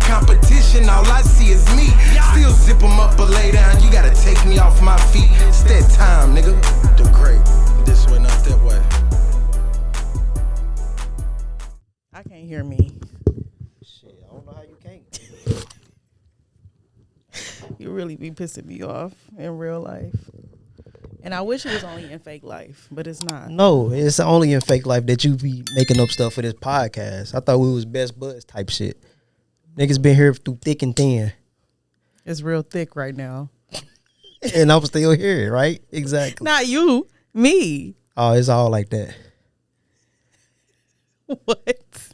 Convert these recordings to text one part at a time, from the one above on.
competition, all I see is me. Still zip 'em up or lay down, you gotta take me off my feet. It's that time, nigga. The great, this way, not that way. I can't hear me. Shit, I don't know how you can't. You really be pissing me off in real life. And I wish it was only in fake life, but it's not. No, it's only in fake life that you be making up stuff for this podcast. I thought we was best buds type shit. Niggas been here through thick and thin. It's real thick right now. And I'm still here, right? Exactly. Not you, me. Oh, it's all like that. What?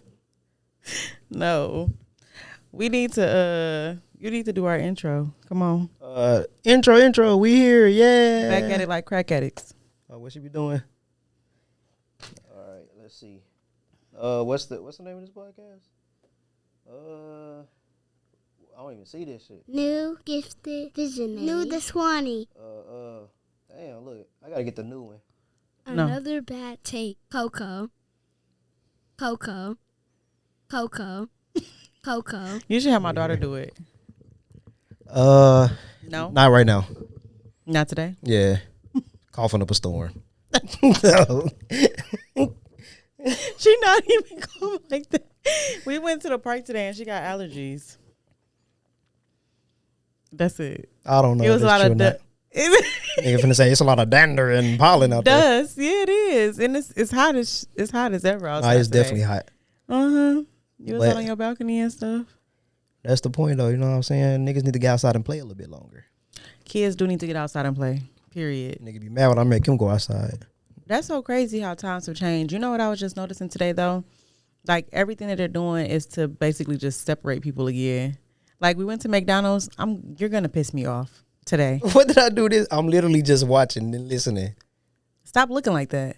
No. We need to you need to do our intro. Come on. Intro, we here, yeah. Back at it like crack addicts. What should we doing? All right, let's see. What's the name of this podcast? I don't even see this shit. New Gifted Visionary. New the Swanee. Damn, look, I gotta get the new one. No. Another bad take. Coco. You should have my daughter do it. No, No? not right now. Not today? Yeah, coughing up a storm. No. She not even going like that. We went to the park today and she got allergies. That's it. I don't know. It was a lot of Nigga finna say it's a lot of dander and pollen out there. dust. Yeah, it is. And it's hot as ever outside. Nah, it's today. definitely hot. You was But- out on your balcony and stuff. That's the point, though. You know what I'm saying? Niggas need to get outside and play a little bit longer. Kids do need to get outside and play. Period. Nigga be mad when I make him go outside. That's so crazy how times have changed. You know what I was just noticing today though? Like everything that they're doing is to basically just separate people again. Like we went to McDonald's. You're gonna piss me off today. What did I do this? I'm literally just watching and listening. Stop looking like that.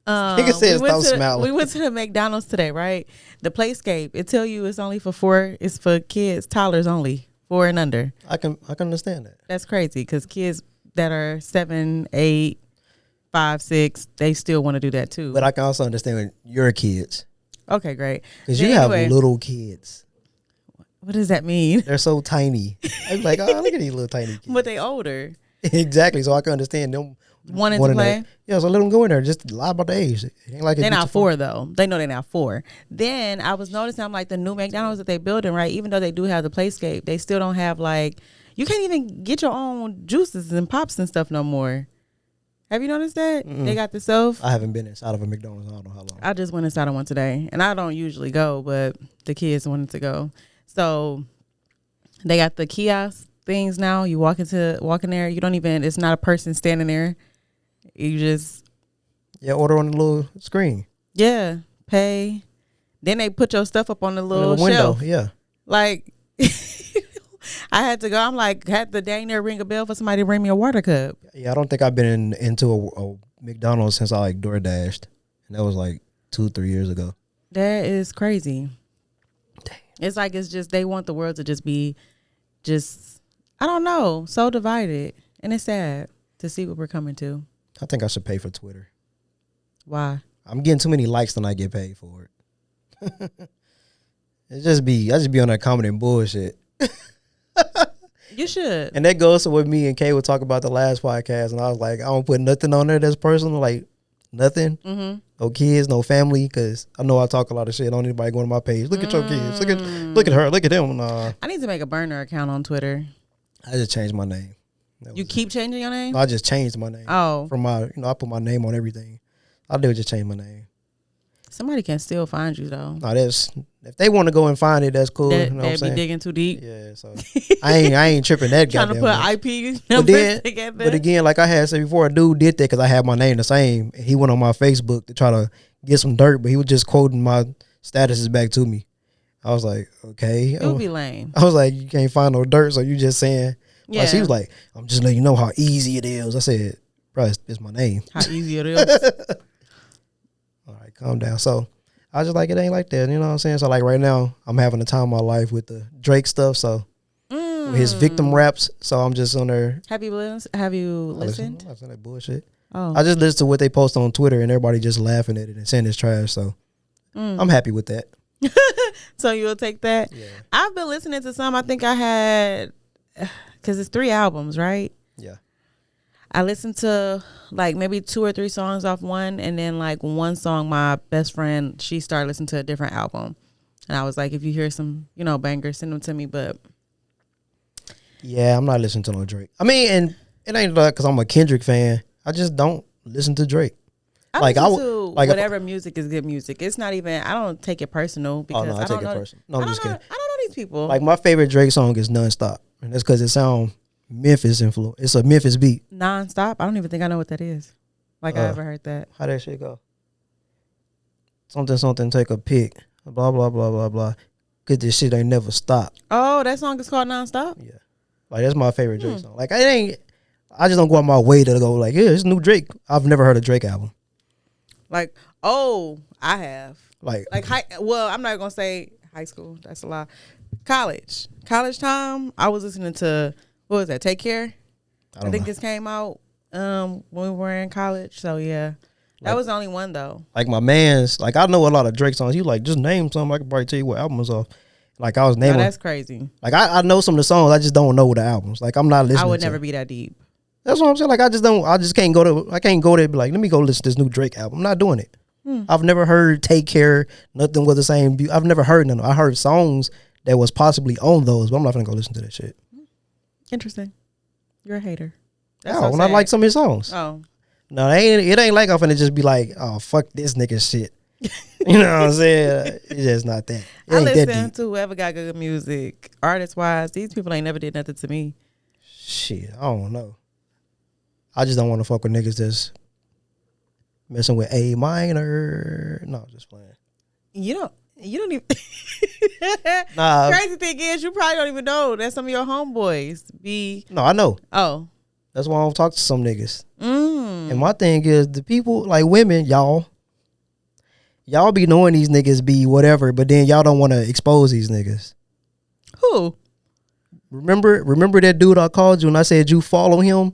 Nigga said stop smiling. We went to the McDonald's today, right? The Playscape. It tell you it's only for 4. It's for kids, toddlers only, 4 and under. I can understand that. That's crazy because kids that are 7, 8, 5, 6, they still want to do that too. But I can also understand when your kids. Okay, great. Because Then you have anyway, little kids. What does that mean? They're so tiny. I'm like, oh, look at these little tiny kids. But they older. Exactly. So I can understand them Wanting to wanting play. that. Yeah, so let them go in there. Just lie about the age. It ain't like They're not 4 though. They know they're not 4. Then I was noticing, I'm like, the new McDonald's that they building, right? Even though they do have the Playscape, they still don't have like, you can't even get your own juices and pops and stuff no more. Have you noticed that? They got the self. I haven't been inside of a McDonald's. I don't know how long. I just went inside of one today, and I don't usually go, but the kids wanted to go. So they got the kiosk things now. You walk in there. You don't even. It's not a person standing there. You just Order on the little screen. pay. Then they put your stuff up on the little window. shelf. Yeah. Like I had to go. I'm like, had the dang near ring a bell for somebody to bring me a water cup. Yeah, I don't think I've been into a McDonald's since I like DoorDashed. And that was like 2-3 years ago. That is crazy. Damn. It's like it's just they want the world to just be I don't know, so divided. And it's sad to see what we're coming to. I think I should pay for Twitter. Why? I'm getting too many likes than I get paid for it. I just be on that commenting bullshit. You should. And that goes to what me and Kay would talk about the last podcast. And I was like, I don't put nothing on there that's personal, like nothing. Mm-hmm. No kids, no family, because I know I talk a lot of shit. Don't anybody go to my page. Look at your kids. Look at her. Look at them. Nah, I need to make a burner account on Twitter. I just changed my name. That You was keep changing your name? it. No, I just changed my name. Oh, From my, I put my name on everything. I did just change my name. somebody can still find you though. No, that's if they want to go and find it, that's cool. That, you know what I'm they'd be saying? digging too deep. Yeah, so I ain't tripping that Trying to goddamn put much. IP But numbers then, together. but again, like I had said before, a dude did that because I had my name the same. He went on my Facebook to try to get some dirt, but he was just quoting my statuses back to me. I was like, okay. It would be lame. I was like, you can't find no dirt, so you just saying. Yeah. Like, she was like, I'm just letting you know how easy it is. I said, bro, it's my name. How easy it is. All right, calm down. So I was just like, it ain't like that. You know what I'm saying? So like right now, I'm having the time of my life with the Drake stuff. So with his victim raps. So I'm just on there. Have you listened? I listen to that bullshit. Oh, I just listen to what they post on Twitter and everybody just laughing at it and saying it's trash. So I'm happy with that. So you'll take that. Yeah. I've been listening to some. I think I had, because it's 3 albums, right? Yeah. I listened to like maybe 2 or 3 songs off one, and then like one song my best friend, she started listening to a different album, and I was like, if you hear some bangers, send them to me. But Yeah, I'm not listening to no Drake. I mean, and it ain't like because I'm a Kendrick fan. I just don't listen to Drake. I Like, listen I would- to like, if- whatever music is good music. It's not even, I don't take it personal because no, I I don't take it know. personal. No, I'm just kidding. I don't know these people. Like my favorite Drake song is "Nonstop," and that's because it sounds Memphis influence. It's a Memphis beat. Nonstop. I don't even think I know what that is. Like I ever heard that. How that shit go? Something. Take a pic. Blah blah blah blah blah. Cause this shit ain't never stop. Oh, that song is called Nonstop. Yeah, like that's my favorite Drake song. Like I just don't go out my way to go like, yeah, it's new Drake. I've never heard a Drake album. Like, oh, I have. Like Well, I'm not gonna say high school. That's a lie. College time. I was listening to, what was that? Take Care. I think this came out when we were in college. So yeah, that was the only one though. like my man's like I know a lot of Drake songs. You like just name some. I can probably tell you what albums off. Like I was No, naming. that's crazy. Like I know some of the songs. I just don't know the albums. Like I'm not listening. I would to never it. be that deep. That's what I'm saying. Like I just can't go there and be like, let me go listen to this new Drake album. I'm not doing it. I've never heard Take Care. Nothing was the same. I've never heard none. I heard songs that was possibly on those, but I'm not gonna go listen to that shit. Interesting. You're a hater. That's No, so when I sad. like some of his songs. Oh, No, it ain't like I'm finna just be like, oh fuck this nigga shit. You know what I'm saying? It's just not that. It I ain't that listen deep. to whoever got good music, artist wise. These people ain't never did nothing to me. Shit, I don't know. I just don't want to fuck with niggas that's messing with A minor. No, just playing. You don't even. Nah, Crazy thing is, you probably don't even know that some of your homeboys be. no, I know. Oh, That's why I don't talk to some niggas. mm. And my thing is, the people like women, y'all be knowing these niggas be whatever, but then y'all don't want to expose these niggas. Who? Remember that dude I called you and I said you follow him?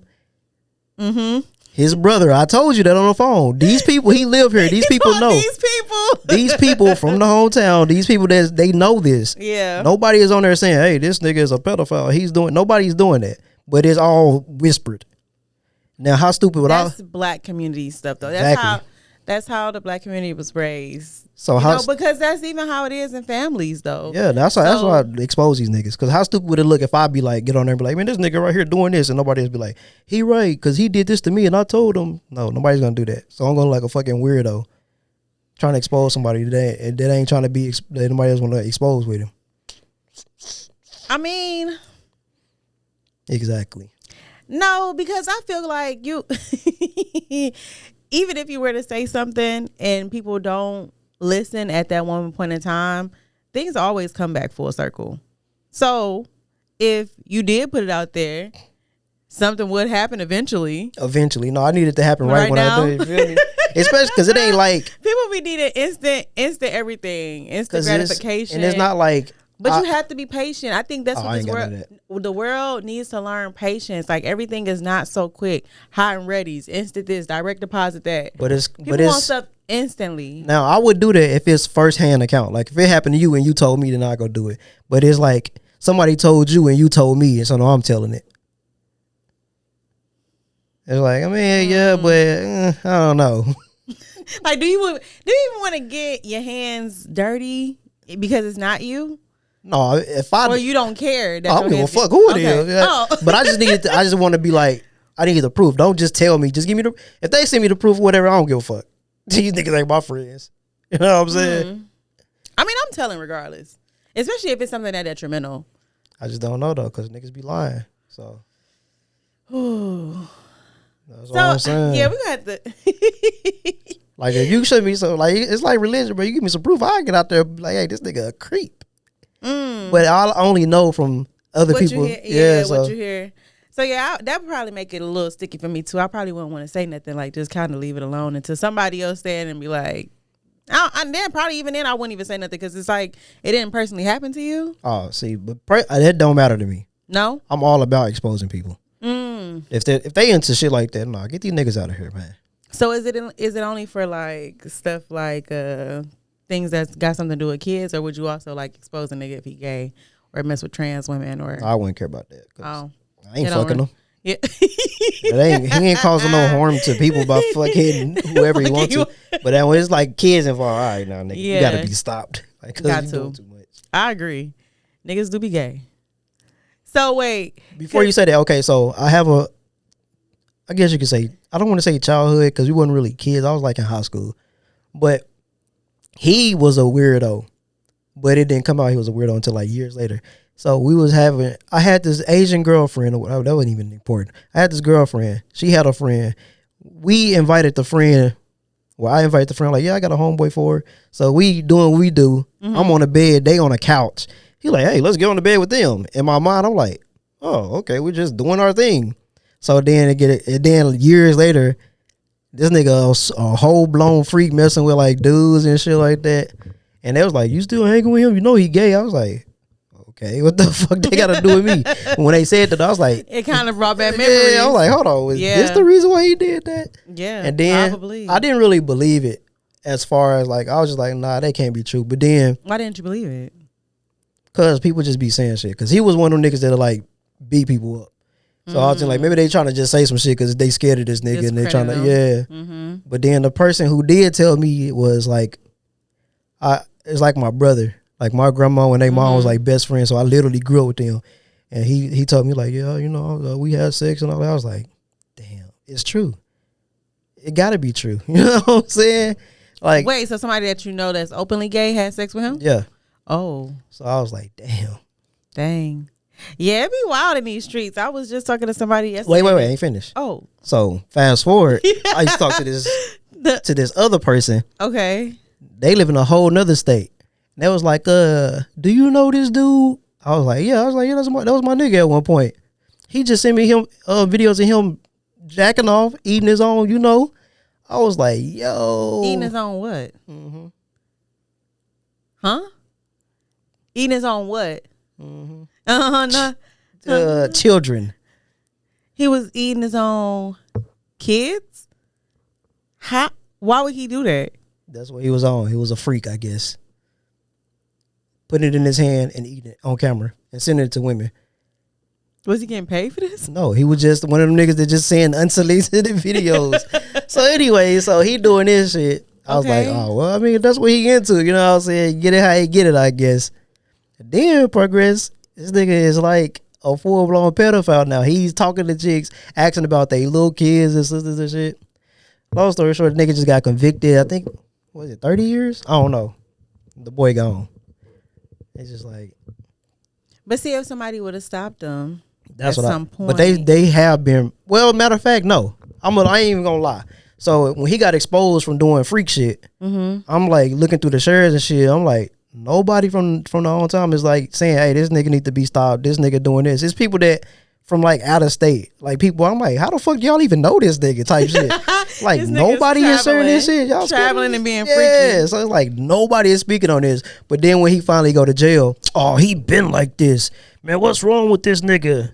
Mm-hmm. His brother. I told you that on the phone. These people, he live here. These people know. These people. These people from the hometown. These people that they know this. Yeah. Nobody is on there saying, "Hey, this nigga is a pedophile." Nobody's doing that, but it's all whispered. Now, how stupid would I? That's black community stuff, though. Exactly. That's how the black community was raised. So You how? know, because that's even how it is in families, though. Yeah, that's why I expose these niggas. Cause how stupid would it look if I be like, get on there and be like, man, this nigga right here doing this, and nobody else be like, he right, cause he did this to me and I told him. No, nobody's gonna do that. So I'm gonna like a fucking weirdo trying to expose somebody that ain't trying to be that nobody else want to expose with him. I mean, Exactly. no, because I feel like you, even if you were to say something and people don't listen at that one point in time, things always come back full circle. So if you did put it out there, something would happen eventually. Eventually, no, I need it to happen right when now? I do it. You feel me? Especially because it ain't like People be needing instant everything, instant gratification. and it's not like. But you have to be patient. I think that's Oh, what I this ain't got world, none the world needs to learn patience. Like everything is not so quick. Hot and ready's, instant this, direct deposit that. But it's People want stuff instantly. now I would do that if it's first hand account. Like if it happened to you and you told me, then I go do it. But it's like somebody told you and you told me, and so now I'm telling it. It's like, I mean, yeah, but I don't know. Like, do you even want to get your hands dirty because it's not you, No, if I or you don't care? That I your don't give a hands fuck who it Okay. is. Yeah. Oh. But I just want to be like, I need the proof. Don't just tell me. Just give me if they send me the proof, whatever, I don't give a fuck. These niggas ain't my friends. You know what I'm saying? I mean, I'm telling regardless, especially if it's something that detrimental. I just don't know though, because niggas be lying. So that's what I'm saying. yeah, we got to. Like if you show me some, like it's like religion, bro. You give me some proof, I can get out there and be like, hey, this nigga a creep. But I only know from other What people. you hear, so what you hear. So yeah, that would probably make it a little sticky for me too. I probably wouldn't want to say nothing, like just kind of leave it alone until somebody else stand and be like, and then probably even then I wouldn't even say nothing because it's like it didn't personally happen to you. Oh, see, but that don't matter to me. No. I'm all about exposing people. If they into shit like that, get these niggas out of here, man. So is it only for like stuff like things things that's got something to do with kids, or would you also like expose a nigga if he gay or mess with trans women or? I wouldn't care about that. Oh, I ain't fucking him. Yeah. He ain't causing no harm to people by fucking whoever he wants to. But then when it's like kids involved, all right, now nigga, you gotta be stopped. Like, cause Got you to. doing too much. I agree. Niggas do be gay. So wait, Before you say that, okay, so I guess you could say, I don't want to say childhood because we wasn't really kids. I was like in high school. But he was a weirdo. But it didn't come out he was a weirdo until like years later. So I had this Asian girlfriend. That wasn't even important. I had this girlfriend. She had a friend. We invited the friend. Well, I invited the friend, like, yeah, I got a homeboy for her. So we doing what we do. Mm-hmm. I'm on the bed. They on the couch. He like, hey, let's get on the bed with them. In my mind, I'm like, oh, okay, we're just doing our thing. So then then years later, this nigga a whole blown freak messing with like dudes and shit like that. And they was like, you still hanging with him? You know he gay. I was like, okay, what the fuck they got to do with me? When they said that, I was like, it kind of brought back memories. Yeah, I was like, hold on, is this the reason why he did that? Yeah, and then probably. I didn't really believe it. As far as like, I was just like, nah, that can't be true. But then, why didn't you believe it? Because people just be saying shit. Because he was one of them niggas that like beat people up. So I was thinking like, maybe they trying to just say some shit because they scared of this nigga and they trying to, Mm-hmm. But then the person who did tell me was like, it's like my brother. Like my grandma and they mom was like best friends. So I literally grew up with them. And he told me like, yeah, you know, we had sex and all that. I was like, damn, it's true. It gotta be true. You know what I'm saying? Like, wait, so somebody that you know that's openly gay had sex with him? Yeah. Oh. So I was like, damn. Dang. Yeah, it be wild in these streets. I was just talking to somebody yesterday. Wait, I ain't finished. Oh. So fast forward, I used to talk to this other person. Okay. They live in a whole nother state. And they was like, do you know this dude? I was like, yeah. I was like, yeah, that was my nigga at one point. He just sent me videos of him jacking off, eating his own, you know. I was like, yo. Eating his own what? Mm-hmm. Huh? Eating his own what? Mm-hmm. Children. He was eating his own kids? How? Why would he do that? That's what he was on. He was a freak, I guess. Putting it in his hand and eating it on camera and sending it to women. Was he getting paid for this? No, he was just one of them niggas that just saying unsolicited videos. So anyway, so he doing this shit. I was like, oh, well, I mean, that's what he into. You know what I'm saying? Get it how he get it, I guess. And then progress, this nigga is like a full-blown pedophile now. He's talking to chicks, asking about their little kids and sisters and shit. Long story short, the nigga just got convicted. I think, what was it, 30 years? I don't know. The boy gone. It's just like. But see, if somebody would have stopped him. That's at what some point. But they have been. Well, matter of fact, no. I ain't even gonna lie. So when he got exposed from doing freak shit, I'm like looking through the shares and shit. I'm like, nobody from the whole time is like saying, hey, this nigga need to be stopped. This nigga doing this. It's people that from like out of state, like people. I'm like, how the fuck do y'all even know this nigga type shit? Like nobody is sharing this shit. Y'all traveling and being freaky. Yeah, so it's like nobody is speaking on this. But then when he finally go to jail, oh, he been like this, man. What's wrong with this nigga?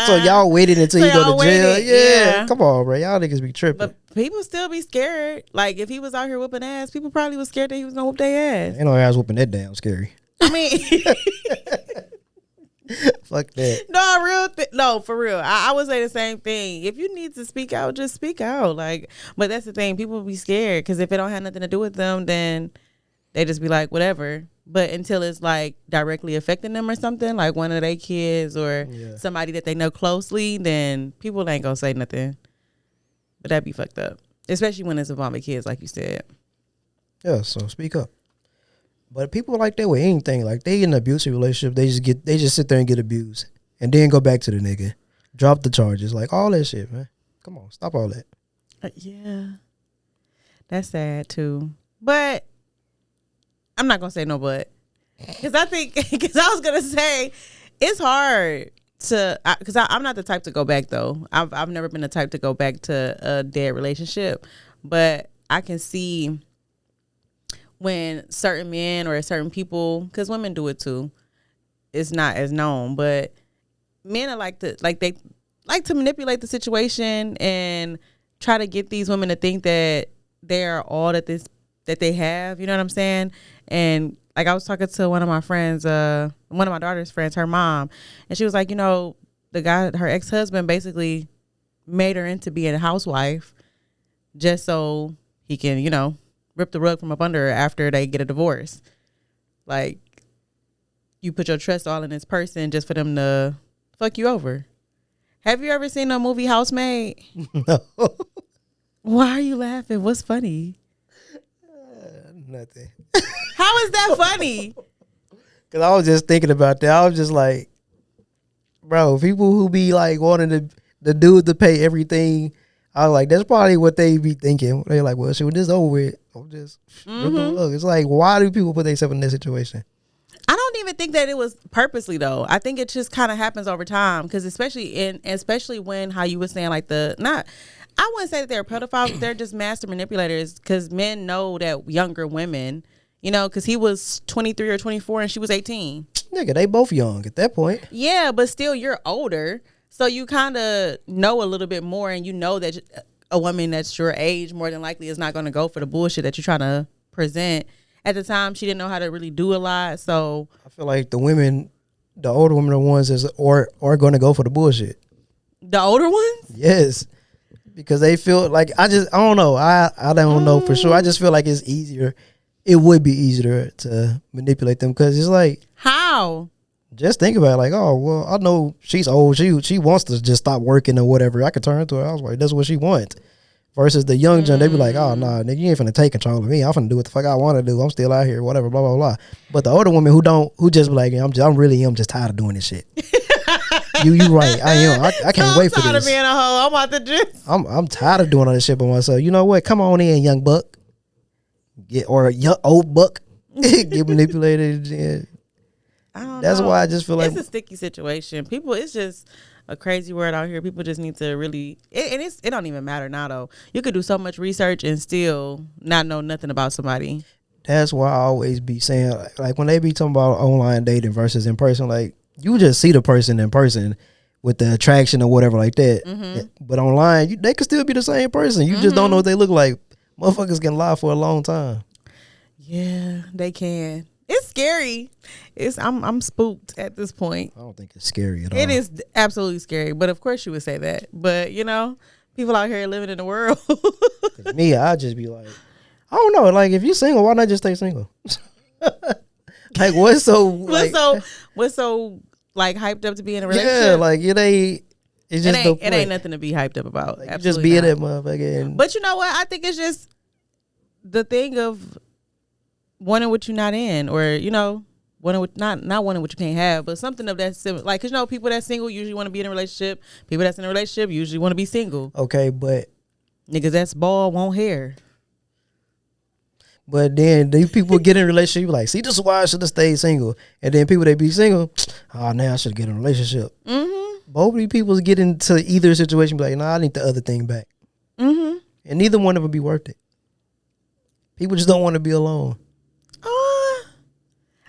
So y'all waited until you go to jail? Yeah. Come on, bro. Y'all niggas be tripping. But people still be scared. Like if he was out here whooping ass, people probably was scared that he was gonna whoop their ass. Ain't no ass whooping that damn scary. I mean, fuck that. No, for real. I would say the same thing. If you need to speak out, just speak out. Like, but that's the thing. People be scared because if it don't have nothing to do with them, then they just be like, whatever. But until it's like directly affecting them or something, like one of their kids or somebody that they know closely, then people ain't gonna say nothing. But that'd be fucked up, especially when it's involving kids, like you said. Yeah, so speak up. But people like that with anything, like they in an abusive relationship, they just sit there and get abused, and then go back to the nigga, drop the charges, like all that shit, man. Come on, stop all that. Yeah, that's sad too. But I'm not gonna say no, but because I was gonna say it's hard to, because I'm not the type to go back though. I've never been the type to go back to a dead relationship, but I can see when certain men or certain people, because women do it too, it's not as known, but men are they like to manipulate the situation and try to get these women to think that they're all that they have. You know what I'm saying? And like I was talking to one of my friends, one of my daughter's friends, her mom, and she was like, you know, the guy, her ex-husband, basically made her into being a housewife just so he can, you know, rip the rug from up under her after they get a divorce. Like, you put your trust all in this person just for them to fuck you over. Have you ever seen the movie Housemaid? No. Why are you laughing? What's funny? Nothing. How is that funny? Because I was just thinking about that. I was just like, bro, people who be like wanting the dude to pay everything, I was like, that's probably what they be thinking. They're like, well, shit, when this over with, I'm just rip the rug. It's like, why do people put themselves in this situation? I don't even think that it was purposely though. I think it just kind of happens over time because especially when how you were saying like I wouldn't say that they're pedophiles. They're just master manipulators because men know that younger women, you know, because he was 23 or 24 and she was 18. Nigga, they both young at that point. Yeah, but still you're older. So you kind of know a little bit more and you know that a woman that's your age more than likely is not going to go for the bullshit that you're trying to present. At the time, she didn't know how to really do a lot. So I feel like the older women are the ones that are going to go for the bullshit. The older ones? Yes. Because they feel like, I don't know. I don't know for sure. I just feel like it's easier. It would be easier to manipulate them because it's like. How? Just think about it, like, oh, well, I know she's old. She wants to just stop working or whatever. I could turn her to a housewife. That's what she wants. Versus the young gen, they be like, oh, nah, nigga, you ain't finna take control of me. I'm finna do what the fuck I want to do. I'm still out here, whatever, blah, blah, blah. But the older women who just be like, I'm really just tired of doing this shit. you right. I am. I can't wait for this. I'm tired of being a hoe. I'm about to just. I'm tired of doing all this shit by myself. You know what? Come on in, young buck. Or a young old buck. Get manipulated. Yeah. I don't That's know. why I just feel like it's a sticky situation. People, it's just a crazy word out here. People just need to really, it don't even matter now though. You could do so much research and still not know nothing about somebody. That's why I always be saying, like when they be talking about online dating versus in person, like you just see the person in person with the attraction or whatever like that. Mm-hmm. But online, they could still be the same person. You just don't know what they look like. Motherfuckers can lie for a long time. Yeah, they can. It's scary. I'm spooked at this point. I don't think it's scary at all. It is absolutely scary. But of course you would say that. But you know, people out here living in the world. Me, I just be like, I don't know. Like if you're single, why not just stay single? Like what's so like hyped up to be in a relationship? Yeah, like it ain't. It's just it ain't nothing to be hyped up about. Like, just be in that motherfucker. But you know what? I think it's just the thing of wanting what you're not in, or you know, wanting what, not wanting what you can't have, but something of that similar. Like, cause you know, people that's single usually want to be in a relationship. People that's in a relationship usually want to be single. Okay, but niggas that's bald want hair. But then these people get in a relationship, like, see, this is why I should have stayed single. And then people that be single, oh, now I should get in a relationship. Mm-hmm. Both of these people get into either situation, be like, nah, I need the other thing back. Mm-hmm. And neither one of them be worth it. People just don't want to be alone.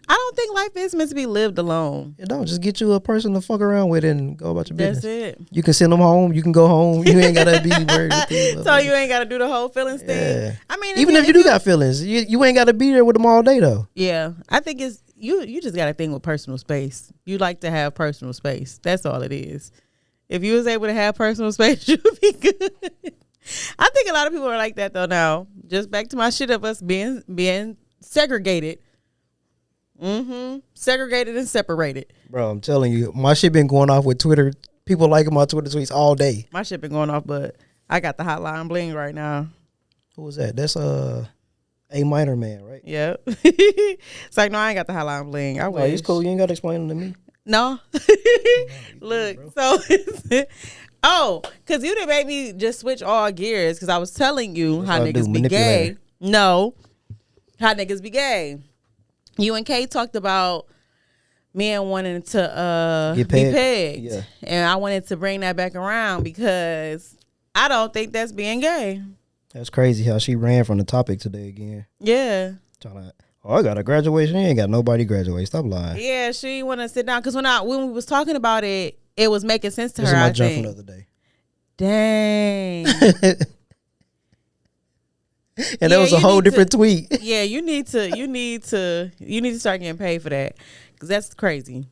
I don't think life is meant to be lived alone. You don't. Just get you a person to fuck around with and go about your business. That's it. You can send them home. You can go home. You ain't got to be worried with them. So you ain't got to do the whole feelings thing. I mean, even if you do got feelings, you ain't got to be there with them all day, though. Yeah. I think it's, you just got a thing with personal space. You like to have personal space. That's all it is. If you was able to have personal space, you'd be good. I think a lot of people are like that, though, now. Just back to my shit of us being segregated. Segregated and separated. Bro, I'm telling you, my shit been going off with Twitter. People liking my Twitter tweets all day. My shit been going off, but I got the hotline bling right now. Who was that? That's A Minor Man, right? Yeah. It's like, no, I ain't got the hotline bling. I wish. It's cool. You ain't got to explain them to me. No. Look, so because you done made me just switch all gears because I was telling you how niggas be gay. No. How niggas be gay. You and Kay talked about men wanting to be pegged. Yeah. And I wanted to bring that back around because I don't think that's being gay. That's crazy how she ran from the topic today again. Yeah. I got a graduation. You ain't got nobody graduate. Stop lying. Yeah, she want to sit down because when we was talking about it, it was making sense to her. This is my jump from the other day. Dang. And that was a you whole need to- different tweet. Yeah, you need to start getting paid for that because that's crazy.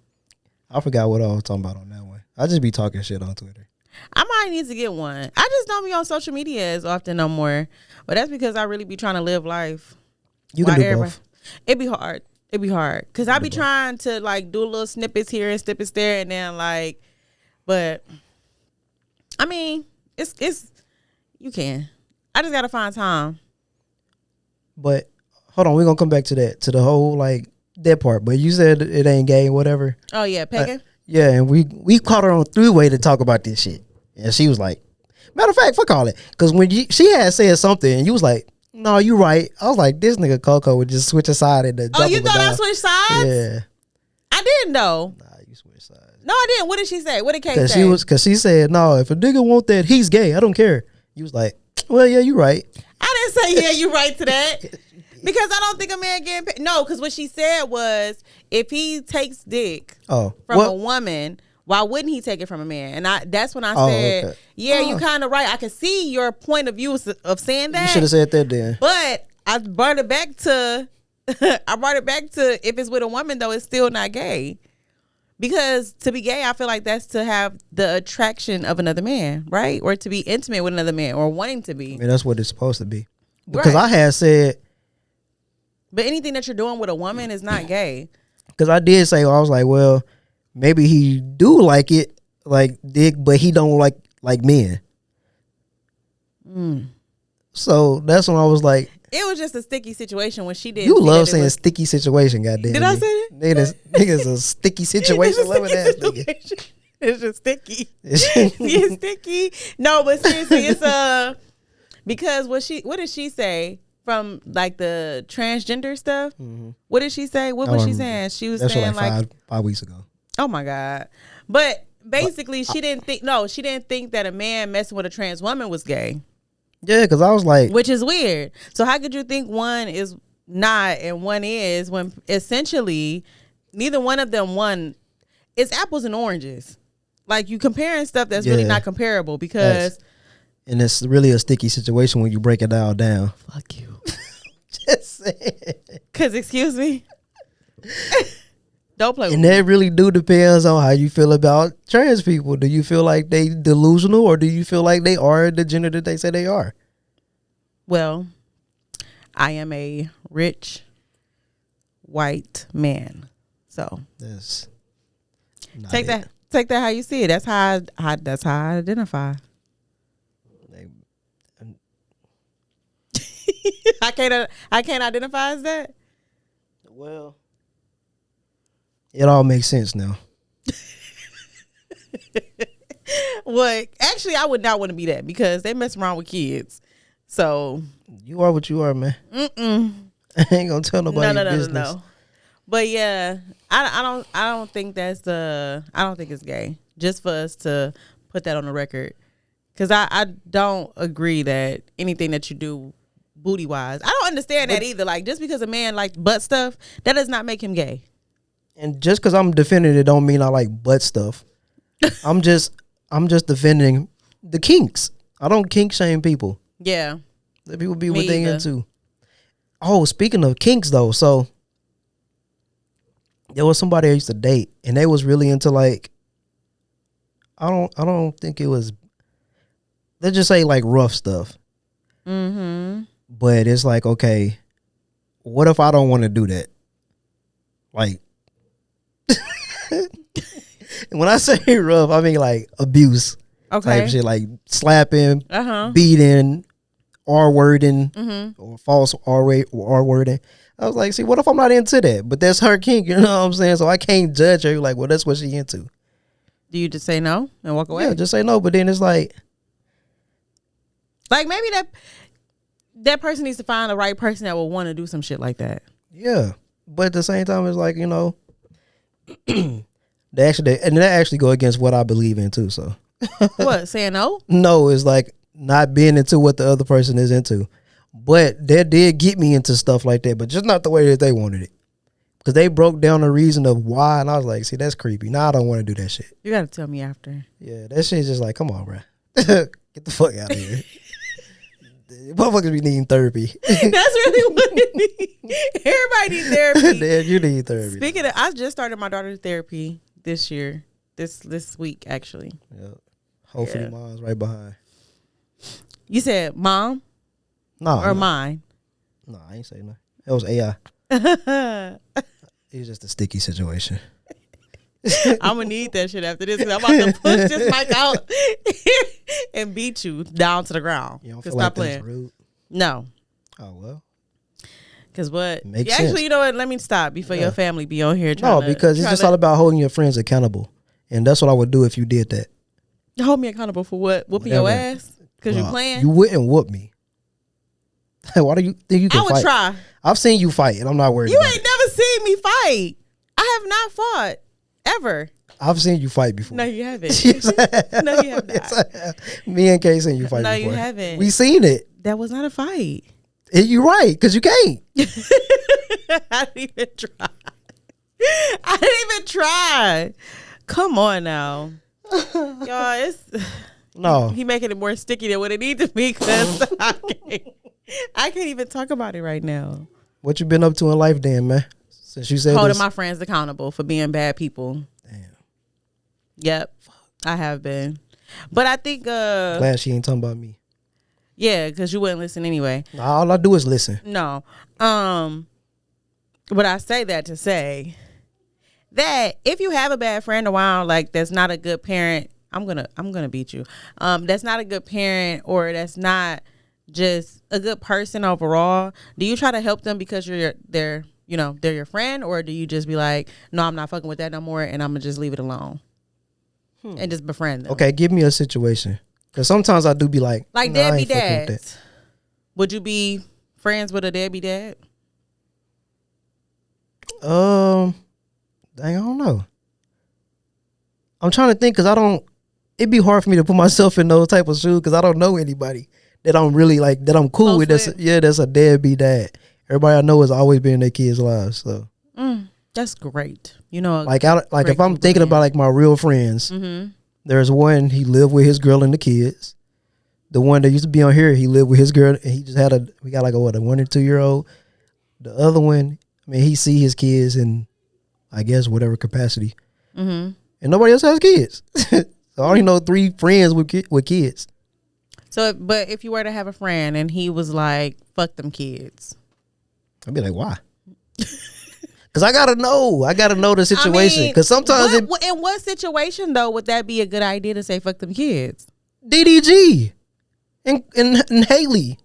I forgot what I was talking about on that one. I just be talking shit on Twitter. I might need to get one. I just don't be on social media as often no more, but that's because I really be trying to live life. You can While do everybody- both. It'd be hard. It'd be hard because I be trying to like do little snippets here and snippets there, and then like, but I mean, it's you can. I just gotta find time. But hold on, we're gonna come back to that, to the whole like that part. But you said it ain't gay, whatever. Oh yeah, pegging. Yeah, and we caught her on a three-way to talk about this shit. And she was like, matter of fact, fuck all that. Because when she had said something, and you was like, no, you right. I was like, this nigga Coco would just switch a side and Oh, you thought I switched sides? Yeah. I didn't though. Nah, you switch sides. No, I didn't. What did she say? What did Kate say? Cause she said, no, if a nigga want that, he's gay. I don't care. You was like, well, yeah, you right. I didn't say yeah, you right to that. Because I don't think a man getting paid. No, because what she said was if he takes dick Oh, from a woman, why wouldn't he take it from a man? And that's when I said, okay. yeah, you kind of right. I can see your point of view of saying that. You should have said that then. But I brought it back to if it's with a woman though, it's still not gay. Because to be gay, I feel like that's to have the attraction of another man, right? Or to be intimate with another man or wanting to be. I mean, that's what it's supposed to be. Because Right. I had said, But anything that you're doing with a woman is not gay. because I did say, I was like, well, maybe he do like it, like dick, but he don't like men. So that's when I was like, It was just a sticky situation when she didn't. you see love that it saying was- sticky situation, goddamn. Did I say that? Nigga's a sticky situation. It's a Loving ass sticky nigga. situation. It's just sticky. It's sticky. No, but seriously, it's because what did she say from like the transgender stuff? What did she say? What I was don't she remember. saying? She was That's saying like 5 weeks ago. oh my God. But basically she didn't think that a man messing with a trans woman was gay, Yeah, because I was like, which is weird. So how could you think one is not and one is when essentially neither one of them it's apples and oranges. Like you comparing stuff that's really Yeah. not comparable because and it's really a sticky situation when you break it all down. fuck you. Just saying. Cause excuse me. Don't play with And me. that really do depends on how you feel about trans people. Do you feel like they delusional, or do you feel like they are the gender that they say they are? Well, I am a rich white man. So That's not take it. that how you see it. That's how I identify. They- I can't identify as that. Well, it all makes sense now. Well, actually, I would not want to be that because they mess around with kids. So You are what you are, man. I ain't gonna tell nobody your business. no. But yeah, I don't think I don't think it's gay. Just for us to put that on the record, because I don't agree that anything that you do booty wise, I don't understand that either. Like just because a man likes butt stuff, that does not make him gay. And just because I'm defending it, don't mean I like butt stuff. I'm just defending the kinks. I don't kink shame people. Yeah. Let people be Me what they either. into. Oh, speaking of kinks though, so there was somebody I used to date, and they was really into like, I don't think it was, let's just say like rough stuff. Mm-hmm. But it's like, okay, what if I don't want to do that? Like, when I say rough, I mean like abuse Okay. type shit, like slapping, Uh-huh. beating, R-wording, Mm-hmm. or false R-wording. I was like, see, what if I'm not into that? But that's her kink, you know what I'm saying? So I can't judge her. Like, well, that's what she into. Do you just say no and walk away? Yeah, just say no. But then it's like, Like maybe that person needs to find the right person that will want to do some shit like that. yeah. But at the same time, it's like, you know, that actually go against what I believe in too. So What? Saying no? no, it's like not being into what the other person is into. But that did get me into stuff like that, but just not the way that they wanted it. Because they broke down the reason of why, and I was like, see, that's creepy. Now I don't want to do that shit. You got to tell me after. Yeah, that shit's just like, come on, bro. Get the fuck out of here. Motherfuckers be needing therapy. That's really what it needs. Everybody needs therapy. Dad, you need therapy. Speaking of, I just started my daughter's therapy this year. This week, actually. Yeah. Hopefully, Yeah. mom's right behind. You said mom No, or mine? No, I ain't say nothing. It was AI. It was just a sticky situation. I'm gonna need that shit after this because I'm about to push this mic out and beat you down to the ground. You don't Just feel stop like that's playing. rude? No, Oh, well. because what? Makes Actually, sense. you know what? Let me stop before Yeah. your family be on here. No, Trying because it's just all about holding your friends accountable. And that's what I would do if you did that. hold me accountable for what? Whooping your Whatever. ass because you Well, playing? You wouldn't whoop me. Why do you think you can I would fight? try. I've seen you fight, and I'm not worried You about ain't it. never seen me fight. I have not fought ever. I've seen you fight before. No, you haven't. Yes, I have. No, you have not. Yes, I have. Me and Kay seen you fight No, before. you haven't. We seen it. That was not a fight. You're right, because you can't. I didn't even try. I didn't even try. Come on now. Y'all, it's No. he making it more sticky than what it needs to be because I can't even talk about it right now. What you been up to in life, Dan, man? Since you said Holding this. my friends accountable for being bad people. Damn. Yep. I have been. But I think Glad she ain't talking about me. yeah, because you wouldn't listen anyway. All I do is listen. No. But I say that to say that if you have a bad friend around, like that's not a good parent, I'm gonna beat you. That's not a good parent, or that's not just a good person overall. Do you try to help them because they're your friend, or do you just be like, no, I'm not fucking with that no more, and I'm gonna just leave it alone and just befriend them? Okay, give me a situation. Because sometimes I do be like, Like nah, I deadbeat ain't fucking with dads. Would you be friends with a deadbeat dad? that. Dang, I don't know. I'm trying to think because it'd be hard for me to put myself in those type of shoes because I don't know anybody that I'm really like, that I'm cool Close with. with? That's a deadbeat dad. Everybody I know has always been in their kids' lives. So, That's great. You know, like if great I'm group thinking of about men. like my real friends, there's one, he lived with his girl and the kids. The one that used to be on here, he lived with his girl and he just had we got like a 1 or 2 year old. The other one, I mean, he see his kids in, I guess, whatever capacity. And nobody else has kids. So I only know 3 friends with kids. So, but if you were to have a friend and he was like, "Fuck them kids," I'd be like, why? Because I gotta know the situation. Because sometimes in what situation though would that be a good idea to say "fuck them kids"? DDG and Haley.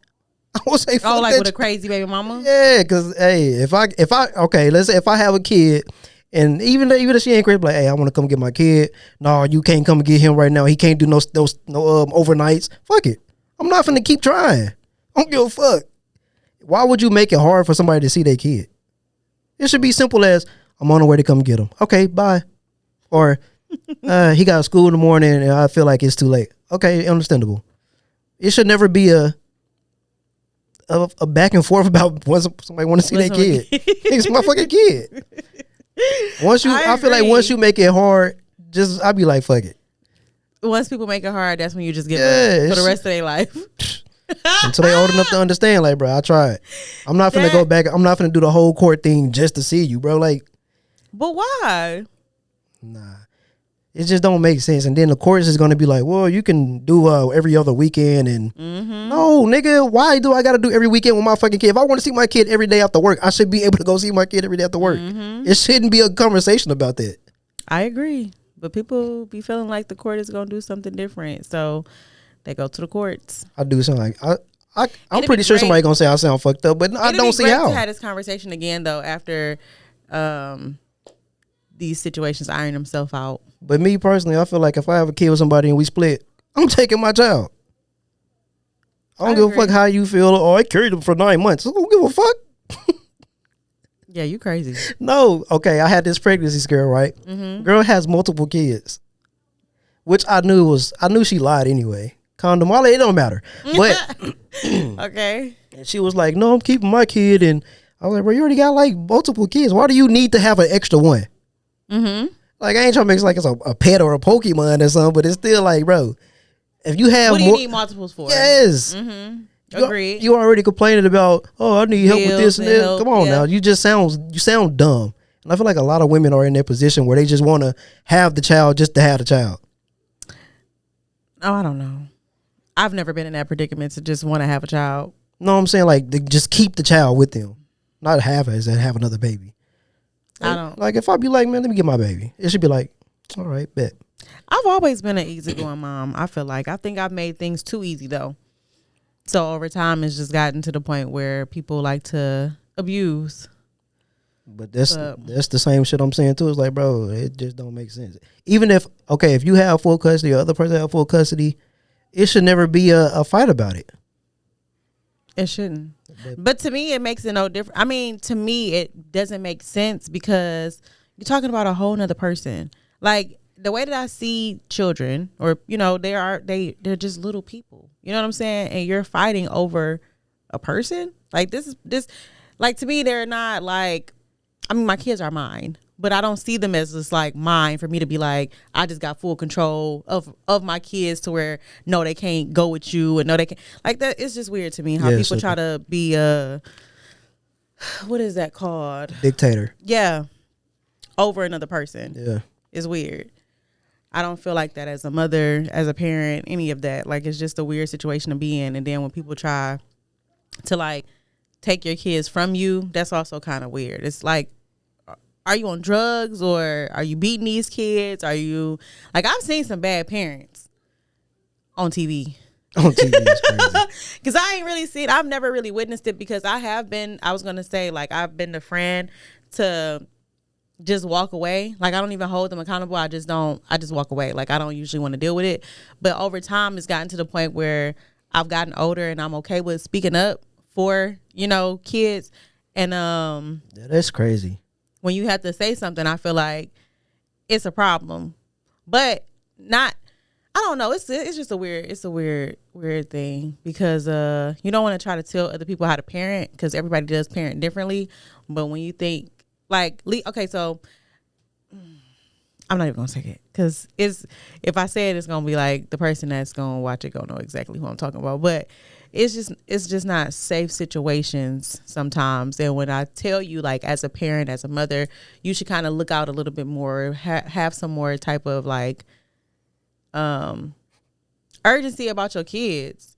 I would say fuck Oh, like that with a crazy baby mama. Yeah, because hey, if I okay, let's say if I have a kid, and even if she ain't crazy, like, hey, I want to come get my kid. No, you can't come and get him right now. He can't do no overnights. Fuck it. I'm not finna keep trying. I don't give a fuck. Why would you make it hard for somebody to see their kid? It should be simple as I'm on the way to come get him. Okay, bye. Or he got school in the morning and I feel like it's too late. Okay, understandable. It should never be a back and forth about when somebody want to see their kid. It's my fucking kid. I feel like once you make it hard, I'd be like, fuck it. Once people make it hard, that's when you just give Yeah, up for the rest of their life. Until they old enough to understand, like, bro, I tried. I'm not finna go back. I'm not finna do the whole court thing just to see you, bro. Like, But why? nah, it just don't make sense. And then the courts is gonna be like, well, you can do every other weekend, and no, nigga, why do I gotta do every weekend with my fucking kid? If I want to see my kid every day after work, I should be able to go see my kid every day after work. It shouldn't be a conversation about that. I agree, but people be feeling like the court is gonna do something different, so they go to the courts. I do sound like I'm It'd pretty be sure great. somebody gonna say I sound fucked up, but I It'd don't be see great how. to have this conversation again though after these situations iron themselves out. But me personally, I feel like if I have a kid with somebody and we split, I'm taking my child. I don't give a fuck how you feel. Oh, I carried him for 9 months. I don't give a fuck. Yeah, you crazy. No, okay. I had this pregnancy scare, right? Girl has multiple kids, which I knew she lied anyway. Condom, all it don't matter. But Okay. she was like, "No, I'm keeping my kid," and I was like, "Bro, you already got like multiple kids. Why do you need to have an extra one?" Like, I ain't trying to make it like it's a pet or a Pokemon or something, but it's still like, bro, if you have What do you need multiples for? yes, Agreed. You already complaining about, oh, I need help with Bills this and and that. help, Come on yeah. now, you sound dumb. And I feel like a lot of women are in that position where they just want to have the child just to have the child. Oh, I don't know. I've never been in that predicament to just want to have a child. No, I'm saying like they just keep the child with them, not have as and have another baby. I don't. Like if I be like, man, let me get my baby. It should be like, all right, bet. I've always been an easygoing mom. I feel like I think I've made things too easy though. So over time, it's just gotten to the point where people like to abuse. But that's the same shit I'm saying too. It's like, bro, it just don't make sense. Even if you have full custody or other person have full custody, it should never be a fight about it. It shouldn't. But to me, it makes it no different. I mean, to me, it doesn't make sense because you're talking about a whole nother person. Like the way that I see children, or they're just little people. You know what I'm saying? And you're fighting over a person. Like this. Like to me, they're not like. I mean, my kids are mine, but I don't see them as just like mine for me to be like, I just got full control of my kids to where no, they can't go with you and no, they can't like that. It's just weird to me how people try to be what is that called? Dictator. Yeah. Over another person. Yeah. It's weird. I don't feel like that as a mother, as a parent, any of that. Like it's just a weird situation to be in. And then when people try to like take your kids from you, that's also kind of weird. It's like, are you on drugs or are you beating these kids? Are you like, I've seen some bad parents on TV. On TV is crazy. Because I ain't really seen, I've never really witnessed it because I was going to say like I've been the friend to just walk away. Like I don't even hold them accountable. I just walk away. Like I don't usually want to deal with it. But over time it's gotten to the point where I've gotten older and I'm okay with speaking up for, kids. And yeah, that's crazy. When you have to say something, I feel like it's a problem, but not. I don't know. It's just a weird thing because you don't want to try to tell other people how to parent because everybody does parent differently. But when you think like, okay, so I'm not even gonna say it because if I say it, it's gonna be like the person that's gonna watch it gonna know exactly who I'm talking about. But it's just not safe situations sometimes. And when I tell you, like as a parent, as a mother, you should kind of look out a little bit more, have some more type of like urgency about your kids.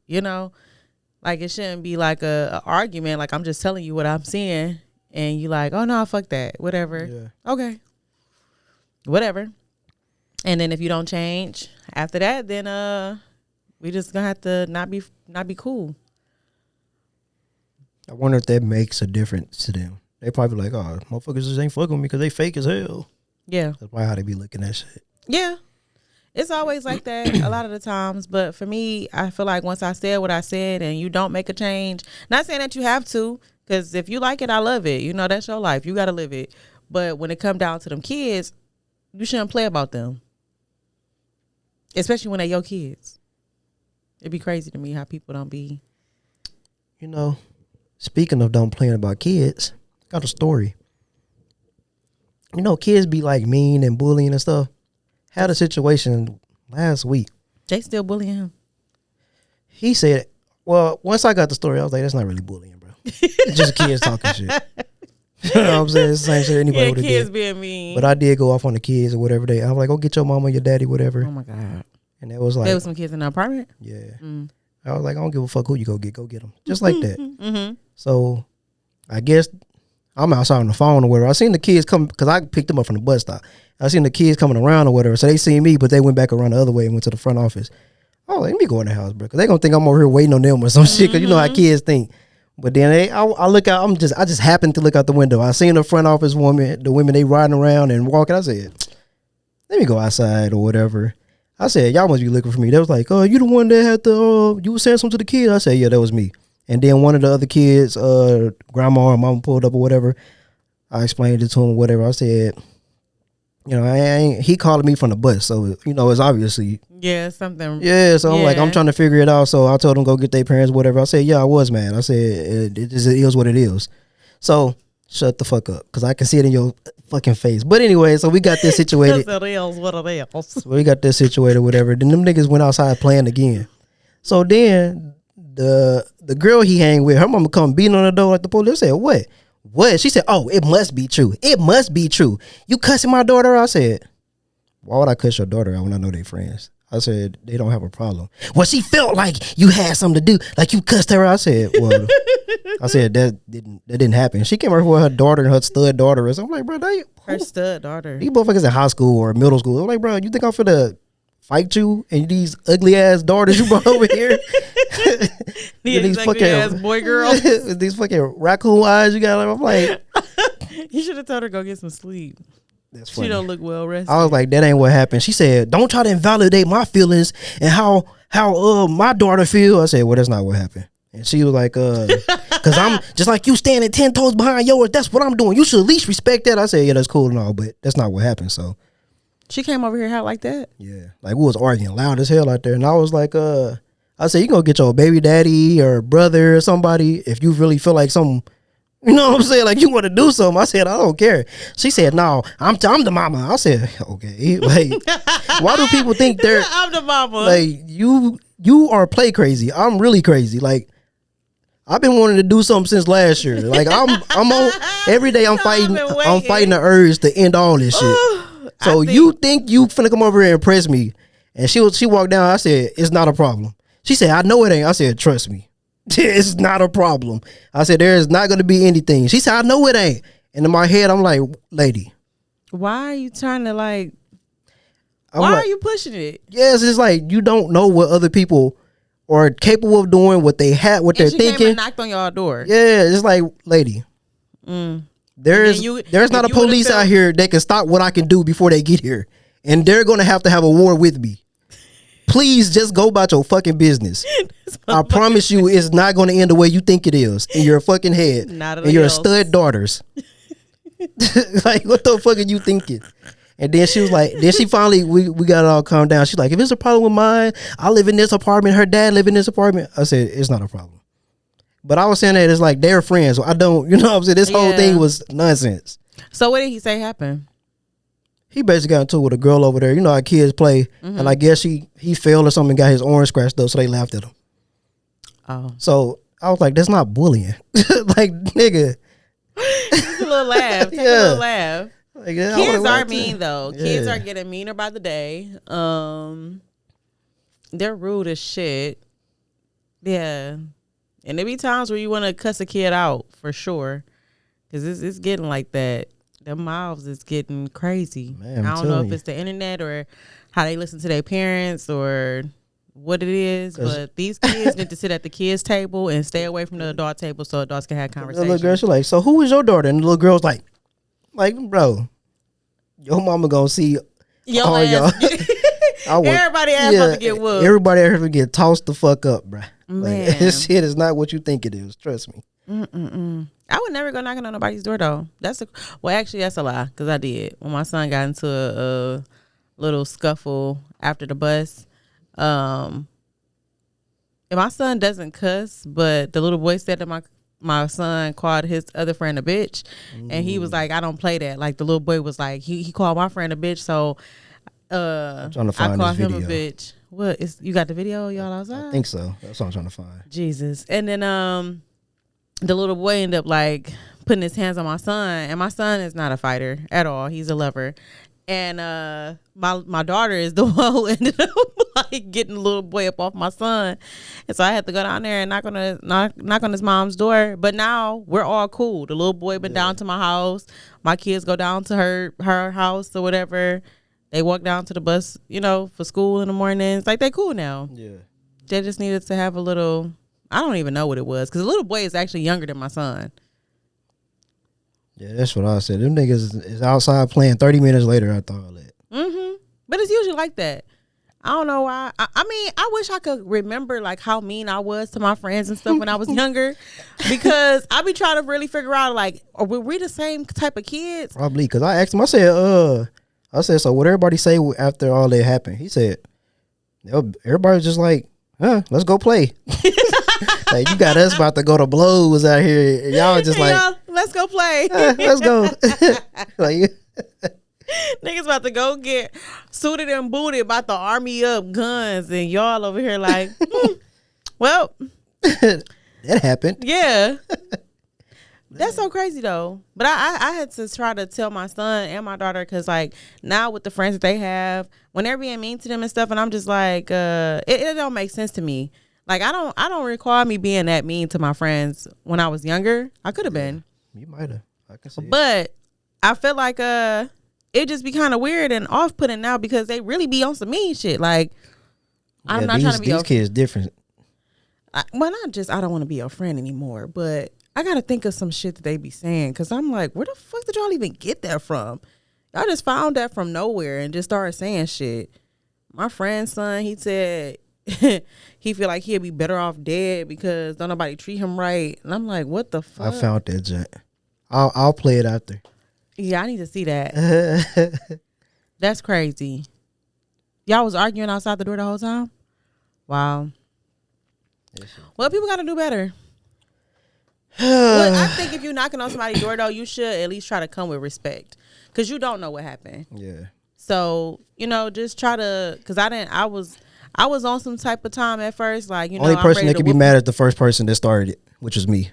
Like it shouldn't be like a argument. Like I'm just telling you what I'm seeing, and you like, oh no, fuck that, whatever. Yeah. Okay, whatever. And then if you don't change after that, then we just gonna have to not be cool. I wonder if that makes a difference to them. They probably like, oh, motherfuckers just ain't fucking with me because they fake as hell. Yeah. That's probably how they be looking at shit. Yeah. It's always like that a lot of the times. But for me, I feel like once I said what I said and you don't make a change, not saying that you have to, because if you like it, I love it. That's your life. You got to live it. But when it come down to them kids, you shouldn't play about them. Especially when they're your kids. It'd be crazy to me how people don't be. Speaking of don't playing about kids, got a story. Kids be like mean and bullying and stuff. Had a situation last week. They still bullying him. He said, well, once I got the story, I was like, that's not really bullying, bro. It's just kids talking shit. You know what I'm saying? It's the same shit anybody would have did. Kids being mean. But I did go off on the kids or whatever I was like, go get your mama, your daddy, whatever. Oh my God. And it was like, there was some kids in the apartment? Yeah. I was like, I don't give a fuck who you go get them. Just like that. Mm-hmm. So I guess I'm outside on the phone or whatever. I seen the kids come because I picked them up from the bus stop. I seen the kids coming around or whatever. So they seen me, but they went back around the other way and went to the front office. Oh, let me go in the house, bro. Because they going to think I'm over here waiting on them or some shit. Because you know how kids think. But then I look out. I just happened to look out the window. I seen the front office woman, the women, they riding around and walking. I said, let me go outside or whatever. I said, y'all must be looking for me. They was like, oh, you the one that had to, you was saying something to the kid? I said, yeah, that was me. And then one of the other kids, grandma or mama pulled up or whatever. I explained it to him or whatever. I said, he calling me from the bus. So, it's obviously. Yeah, something. Yeah, so I'm like, I'm trying to figure it out. So I told them go get their parents, whatever. I said, yeah, I was mad. I said, it is what it is. So shut the fuck up because I can see it in your fucking face. But anyway, so we got this situated. It is what it is. So we got this situated, whatever. Then them niggas went outside playing again. So then the girl he hang with, her mama come beating on the door like the police. I said, what? What? She said, oh, it must be true. It must be true. You cussing my daughter out? I said, why would I cuss your daughter out when I know they friends? I said, they don't have a problem. Well, she felt like you had something to do, like you cussed her out. I said, well, that didn't happen. She came over with her daughter and her stud daughter. So I'm like, bro, her stud daughter. These motherfuckers in high school or middle school. I'm like, bro, you think I'm finna fight you and these ugly ass daughters you brought over here? These ugly ass boy girls. These fucking raccoon eyes you got. I'm like, you should have told her go get some sleep. That's funny. She don't look well rested. I was like, that ain't what happened. She said, don't try to invalidate my feelings and how my daughter feel. I said, well, that's not what happened. And she was like, because I'm just like you standing 10 toes behind yours. That's what I'm doing. You should at least respect that. I said, yeah, that's cool and all, but that's not what happened. So she came over here hot like that? Yeah. Like we was arguing loud as hell out there. And I was like, I said, you gonna get your baby daddy or brother or somebody if you really feel like something. You know what I'm saying? Like you want to do something. I said, I don't care. She said, no, I'm the mama. I said, okay. Like, why do people think they're I'm the mama? Like you are play crazy. I'm really crazy. Like I've been wanting to do something since last year. Like I'm on every day. I'm fighting the urge to end all this shit. So you think you finna come over here and impress me? And she walked down. I said, it's not a problem. She said, I know it ain't. I said, trust me. It's not a problem. I said, there is not going to be anything. She said, I know it ain't. And in my head, I'm like, lady. Why are you trying to why like, are you pushing it? Yes, it's like you don't know what other people are capable of doing, what they had, what they're thinking. Came and knocked on your door. Yeah, it's like, lady. There's not a police out here that can stop what I can do before they get here. And they're going to have a war with me. Please just go about your fucking business. I promise you it's not going to end the way you think it is in your fucking head. Not and your stud daughters. Like, what the fuck are you thinking? And then she was like, she finally, we got it all calmed down. She's like, if it's a problem with mine, I live in this apartment. Her dad live in this apartment. I said, it's not a problem. But I was saying that it's like they're friends. So I don't, you know what I'm saying? This whole thing was nonsense. So what did he say happened? He basically got into it with a girl over there. You know how kids play. And I guess he fell or something and got his orange scratched up, so they laughed at him. Oh. So I was like, that's not bullying. Like, nigga. Just a little laugh. Take a little laugh. Like, kids are mean, though. Yeah. Kids are getting meaner by the day. They're rude as shit. Yeah. And there be times where you want to cuss a kid out, for sure. Because it's getting like that. Their mouths is getting crazy. Man, I don't know if it's the internet or how they listen to their parents or what it is, but these kids need to sit at the kids' table and stay away from the adult table so adults can have conversations. The little girl, she's like, so who is your daughter? And the little girl's like, bro, your mama gonna see all y'all. Everybody ass about to get whooped. Everybody ass to get tossed the fuck up, bro. Man. Like, this shit is not what you think it is. Trust me. I would never go knocking on nobody's door though. Actually that's a lie because I did when my son got into a little scuffle after the bus. And my son doesn't cuss, but the little boy said that my son called his other friend a bitch, and he was like, I don't play that. Like the little boy was like, he called my friend a bitch, so I'm trying to find I called him a bitch. What is you got the video, y'all outside? I think so. That's what I'm trying to find. Jesus. And then the little boy ended up like putting his hands on my son, and my son is not a fighter at all. He's a lover. And my daughter is the one who ended up like getting the little boy up off my son, and so I had to go down there and knock on his mom's door. But now we're all cool. The little boy been down to my house. My kids go down to her house or whatever. They walk down to the bus, for school in the mornings. Like they cool now. Yeah, they just needed to have a little. I don't even know what it was because the little boy is actually younger than my son. Yeah, that's what I said. Them niggas is outside playing 30 minutes later after all that. But it's usually like that. I don't know why. I mean, I wish I could remember like how mean I was to my friends and stuff when I was younger, because I be trying to really figure out like, were we the same type of kids? Probably, because I asked him. I said, so what everybody say after all that happened? He said, everybody was just like, let's go play. Like, you got us about to go to blows out here. Y'all just like, let's go play. Let's go. Like, niggas about to go get suited and booted, about to army up guns, and y'all over here like, well, That happened. Yeah. That's so crazy though. But I had to try to tell my son and my daughter, because like now with the friends that they have, when they're being mean to them and stuff, and I'm just like, it don't make sense to me. Like I don't recall me being that mean to my friends when I was younger. I could have been. You might have. I can see it. But I feel like it just be kind of weird and off putting now, because they really be on some mean shit. Like I'm not trying to be these kids different. well, not just I don't want to be your friend anymore, but I gotta think of some shit that they be saying, because I'm like, where the fuck did y'all even get that from? Y'all just found that from nowhere and just started saying shit. My friend's son, he said he feel like he'd be better off dead because don't nobody treat him right. And I'm like, what the fuck? I found that junk. I'll play it after. Yeah, I need to see that. That's crazy. Y'all was arguing outside the door the whole time? Wow. Well, people got to do better. Well, I think if you're knocking on somebody's door, though, you should at least try to come with respect, because you don't know what happened. Yeah. So, just try to, because I was on some type of time at first, like, Only person that could be mad is the first person that started it, which is me.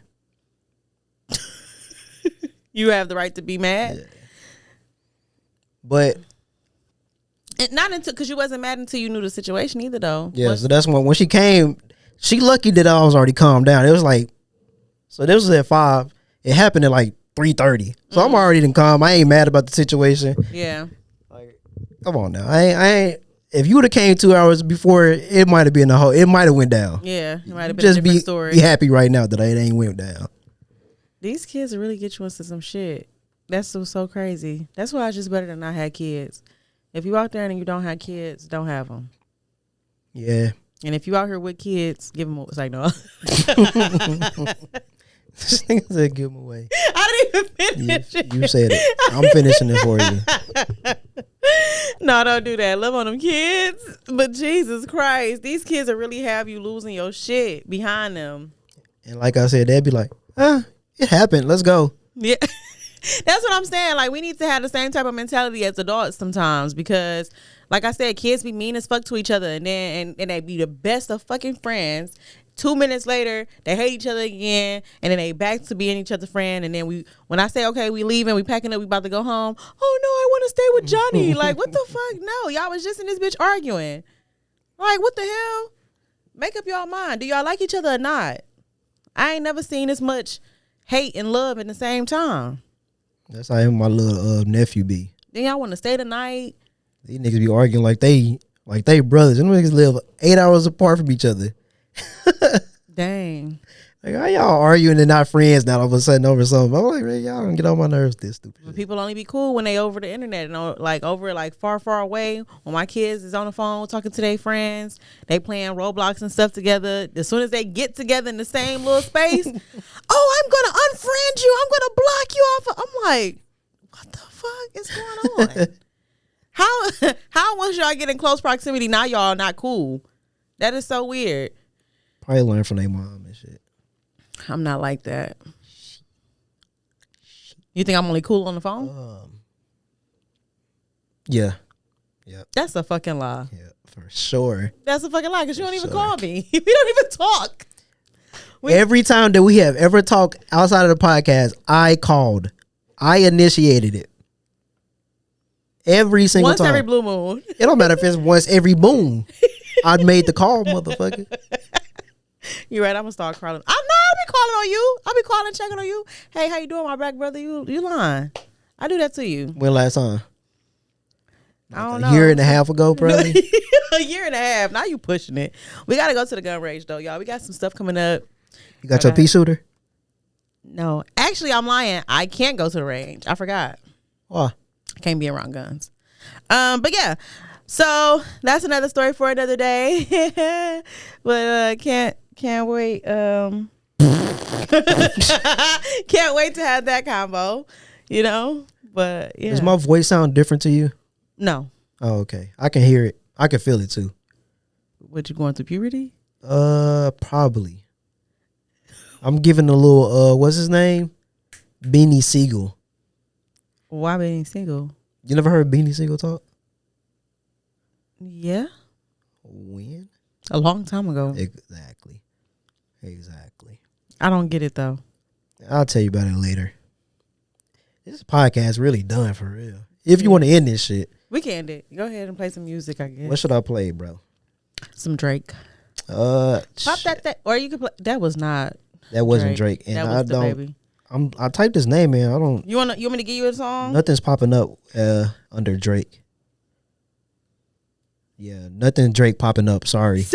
You have the right to be mad. Yeah. But not until, because you wasn't mad until you knew the situation either, though. yeah, so that's when she came. She lucky that I was already calmed down. It was like, so this was at 5. It happened at like 3:30. So I'm already done calm. I ain't mad about the situation. Yeah. Like, come on now. I ain't. If you would have came 2 hours before, it might have been a whole. It might have went down. Yeah, it might have been a different story. Be happy right now that it ain't went down. These kids really get you into some shit. That's so crazy. That's why it's just better than not have kids. If you out there and you don't have kids, don't have them. Yeah. And if you out here with kids, give them. It's like, no. This nigga said give them away. I didn't even finish it. You said it. I'm finishing it for you. No, don't do that. Love on them kids. But Jesus Christ, these kids will really have you losing your shit behind them. And like I said, they'd be like, it happened. Let's go. Yeah. That's what I'm saying. Like, we need to have the same type of mentality as adults sometimes, because like I said, kids be mean as fuck to each other, and then and they be the best of fucking friends. 2 minutes later, they hate each other again, and then they back to being each other's friend. And then when I say, okay, we leaving, we packing up, we about to go home. Oh no, I want to stay with Johnny. Like, what the fuck? No, y'all was just in this bitch arguing. Like, what the hell? Make up y'all mind. Do y'all like each other or not? I ain't never seen this much hate and love at the same time. That's how my little nephew be. Then y'all want to stay the night. These niggas be arguing like they brothers. Them niggas live 8 hours apart from each other. Dang. Like, how y'all arguing and not friends now all of a sudden over something? I'm like, man, y'all don't get on my nerves this stupid shit. People only be cool when they over the internet and like over like far away. When my kids is on the phone talking to their friends, they playing Roblox and stuff together. As soon as they get together in the same little space, oh, I'm gonna unfriend you. I'm gonna block you off. I'm like, what the fuck is going on? How once y'all get in close proximity, now y'all not cool? That is so weird. Probably learn from their mom and shit. I'm not like that. You think I'm only cool on the phone? Yeah. Yep. That's a fucking lie. Yeah, for sure. That's a fucking lie, because you don't even call me. We don't even talk. Every time that we have ever talked outside of the podcast, I called. I initiated it. Every single time. Once every blue moon. It don't matter if it's once every moon. I made the call, motherfucker. You're right. I'm gonna start calling. I'll be calling on you. I'll be calling, checking on you. Hey, how you doing, my black brother? You lying? I do that to you. When last time? I don't A know. year and a half ago, probably. A year and a half. Now you pushing it. We gotta go to the gun range though, y'all. We got some stuff coming up. You got your pea shooter? No, actually, I'm lying. I can't go to the range. I forgot. Why? I can't be around guns. But yeah. So that's another story for another day. But can't wait. Can't wait to have that combo. But yeah. Does my voice sound different to you? No. Oh, okay. I can hear it. I can feel it too. What, you going through puberty? Probably. I'm giving a little what's his name? Beanie Siegel. Why being single? You never heard Beanie Siegel talk? Yeah. When? A long time ago. Exactly. Exactly. I don't get it though. I'll tell you about it later. This podcast really done for real. If you want to end this shit, We can end it. Go ahead and play some music, I guess. what should I play, bro? Some Drake. Pop Pop that, or you could play. That was not. That wasn't Drake, and that I was the don't. baby. I typed his name in. I don't. You want me to give you a song? Nothing's popping up under Drake. Yeah, nothing Drake popping up. Sorry.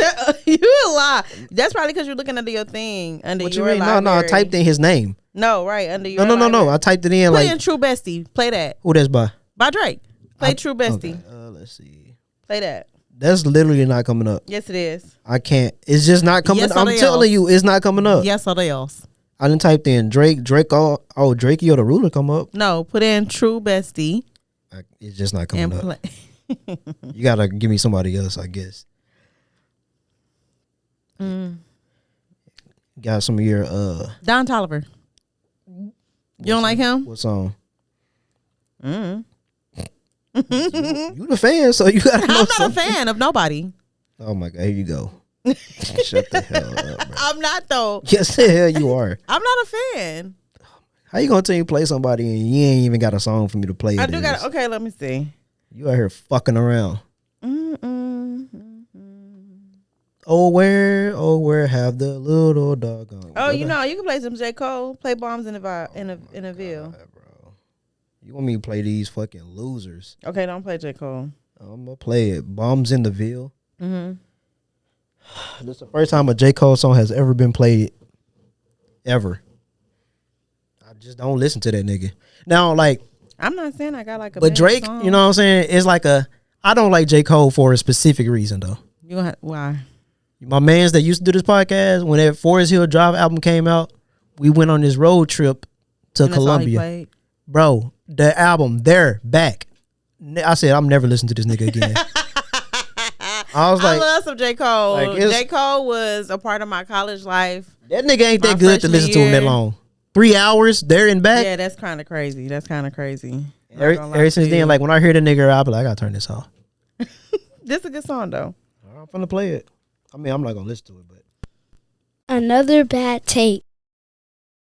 You a lie. That's probably because you're looking under your thing. Under What you your mean? library. No, I typed in his name. No, right under your. No. library. I typed it in Play like in True Bestie. Play that who that's by. by Drake. Play True Bestie. Okay, let's see. Play that. That's literally not coming up. Yes, it is. I can't. It's just not coming. Yes, I'm or telling else. you, it's not coming up. Yes, or else. I done typed in Drake. Oh, Drakey or the Ruler come up. No, put in True Bestie It's just not coming and up. play. You gotta give me somebody else, I guess. Got some of your Don Toliver. You don't like him? what song? Mm. You the fan, so you gotta know I'm not a something. fan of nobody. Oh my god, here you go. Shut the hell up, bro. I'm not though. Yes, the hell you are. I'm not a fan. How you gonna tell me play somebody and you ain't even got a song for me to play? I it do is? got. Okay, let me see. You out here fucking around. Mm-mm. Oh where have the little dog gone? Oh, you know, you can play some J. Cole. Play Bombs in a Ville. Bro. You want me to play these fucking losers? Okay, don't play J. Cole. I'm gonna play it. Bombs in the Ville. Mm-hmm. This is the first time a J. Cole song has ever been played. Ever. I just don't listen to that nigga. Now, like, I'm not saying I got like a. but bad Drake, song. you know what I'm saying? It's like I don't like J. Cole for a specific reason though. Why? My mans that used to do this podcast, when that Forest Hill Drive album came out, we went on this road trip to And that's all he Columbia. played? Bro, the album, they're back. I said, I'm never listening to this nigga again. I was I like, love some J. Cole. like, it's- J. Cole was a part of my college life. that nigga ain't My that good to freshman listen to him that year. long. 3 hours, there and back. Yeah, that's kind of crazy. That's kind of crazy. Not Ever, gonna lie ever to since you. then, like when I hear the nigga, I'll be like, I gotta turn this off. This is a good song though. I'm finna play it. I mean, I'm not gonna listen to it, but Another bad take.